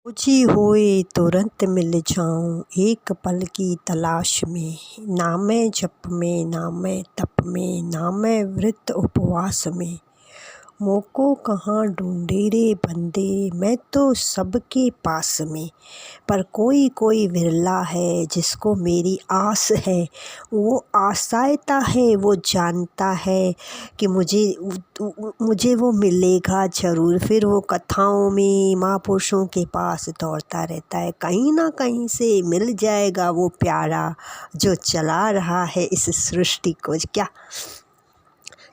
खोजी होए तुरंत मिल जाऊं एक पल की तलाश में। ना मैं जप में ना मैं तप में ना मैं व्रत उपवास में। मोको कहाँ ढूंढे रे बंदे, मैं तो सबके पास में। पर कोई कोई विरला है जिसको मेरी आस है। वो आशाता है, वो जानता है कि मुझे वो मिलेगा ज़रूर। फिर वो कथाओं में महापुरुषों के पास दौड़ता रहता है, कहीं ना कहीं से मिल जाएगा वो प्यारा जो चला रहा है इस सृष्टि को। क्या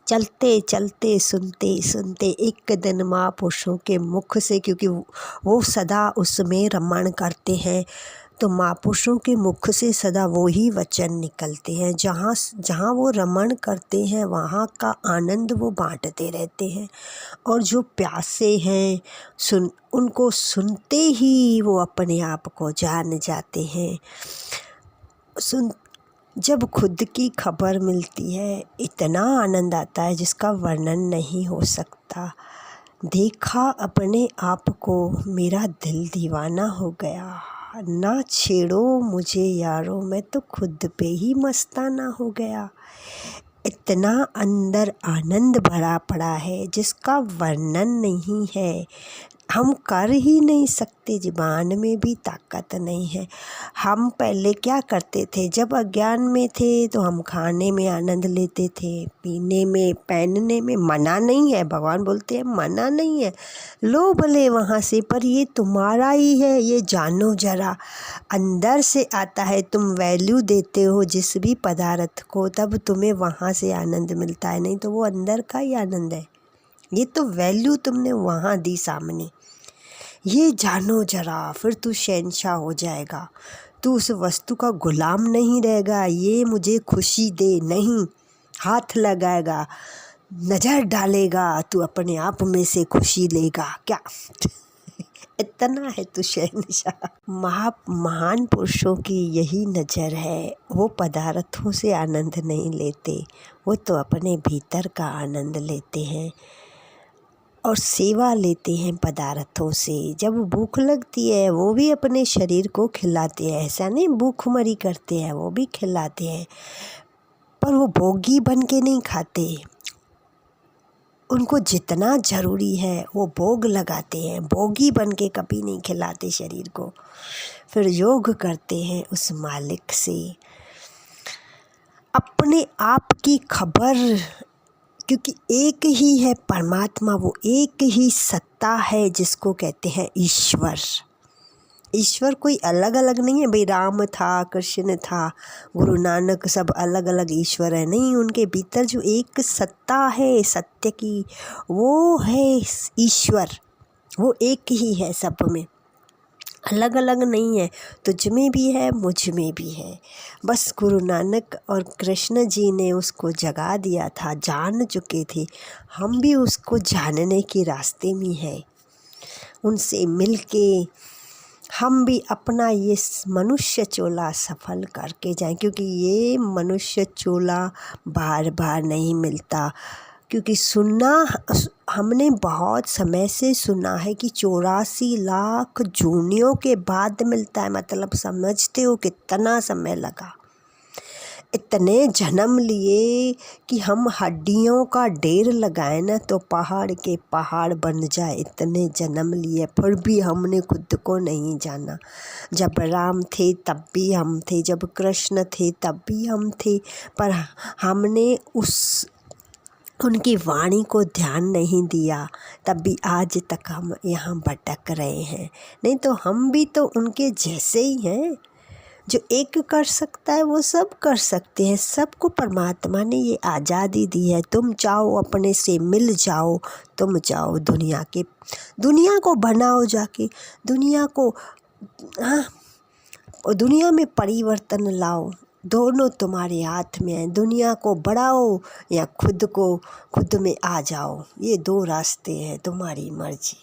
चलते चलते सुनते सुनते एक दिन महापुरुषों के मुख से, क्योंकि वो सदा उसमें रमण करते हैं, तो महापुरुषों के मुख से सदा वो ही वचन निकलते हैं। जहाँ जहाँ वो रमण करते हैं वहाँ का आनंद वो बांटते रहते हैं। और जो प्यासे हैं उनको सुनते ही वो अपने आप को जान जाते हैं। जब खुद की खबर मिलती है इतना आनंद आता है जिसका वर्णन नहीं हो सकता। देखा अपने आप को मेरा दिल दीवाना हो गया। ना छेड़ो मुझे यारो, मैं तो खुद पे ही मस्ताना हो गया। इतना अंदर आनंद भरा पड़ा है जिसका वर्णन नहीं है। हम कर ही नहीं सकते, ज़ुबान में भी ताकत नहीं है। हम पहले क्या करते थे, जब अज्ञान में थे तो हम खाने में आनंद लेते थे, पीने में, पहनने में। मना नहीं है, भगवान बोलते हैं मना नहीं है, लो भले वहाँ से, पर ये तुम्हारा ही है, ये जानो जरा। अंदर से आता है, तुम वैल्यू देते हो जिस भी पदार्थ को, तब तुम्हें वहाँ से आनंद मिलता है, नहीं तो वो अंदर का ही आनंद है। ये तो वैल्यू तुमने वहाँ दी सामने, ये जानो जरा, फिर तू शहंशाह हो जाएगा। तू उस वस्तु का गुलाम नहीं रहेगा। ये मुझे खुशी दे नहीं, हाथ लगाएगा, नज़र डालेगा, तू अपने आप में से खुशी लेगा। क्या इतना है तू शहंशाह। महान पुरुषों की यही नज़र है, वो पदार्थों से आनंद नहीं लेते, वो तो अपने भीतर का आनंद लेते हैं और सेवा लेते हैं पदार्थों से। जब भूख लगती है वो भी अपने शरीर को खिलाते हैं, ऐसा नहीं भूखमरी करते हैं, वो भी खिलाते हैं, पर वो भोगी बन के नहीं खाते। उनको जितना ज़रूरी है वो भोग लगाते हैं, भोगी बन के कभी नहीं खिलाते शरीर को। फिर योग करते हैं उस मालिक से, अपने आप की खबर, क्योंकि एक ही है परमात्मा, वो एक ही सत्ता है जिसको कहते हैं ईश्वर। ईश्वर कोई अलग अलग नहीं है भाई, राम था, कृष्ण था, गुरु नानक, सब अलग अलग ईश्वर है, नहीं। उनके भीतर जो एक सत्ता है सत्य की, वो है ईश्वर। वो एक ही है, सब में अलग अलग नहीं है। तुझ में भी है, मुझ में भी है। बस गुरु नानक और कृष्ण जी ने उसको जगा दिया था, जान चुके थे। हम भी उसको जानने के रास्ते में है, उनसे मिलके हम भी अपना ये मनुष्य चोला सफल करके जाएं, क्योंकि ये मनुष्य चोला बार बार नहीं मिलता। क्योंकि हमने बहुत समय से सुना है कि 84 लाख जूनियों के बाद मिलता है। मतलब समझते हो कितना समय लगा, इतने जन्म लिए कि हम हड्डियों का ढेर लगाए ना तो पहाड़ के पहाड़ बन जाए, इतने जन्म लिए, फिर भी हमने खुद को नहीं जाना। जब राम थे तब भी हम थे, जब कृष्ण थे तब भी हम थे, पर हमने उनकी वाणी को ध्यान नहीं दिया, तब भी आज तक हम यहाँ भटक रहे हैं। नहीं तो हम भी तो उनके जैसे ही हैं। जो एक कर सकता है वो सब कर सकते हैं। सबको परमात्मा ने ये आज़ादी दी है। तुम चाहो अपने से मिल जाओ, तुम जाओ दुनिया को बनाओ, जाके दुनिया को, हाँ, दुनिया में परिवर्तन लाओ। दोनों तुम्हारे हाथ में है, दुनिया को बढ़ाओ या खुद में आ जाओ। ये दो रास्ते हैं, तुम्हारी मर्जी।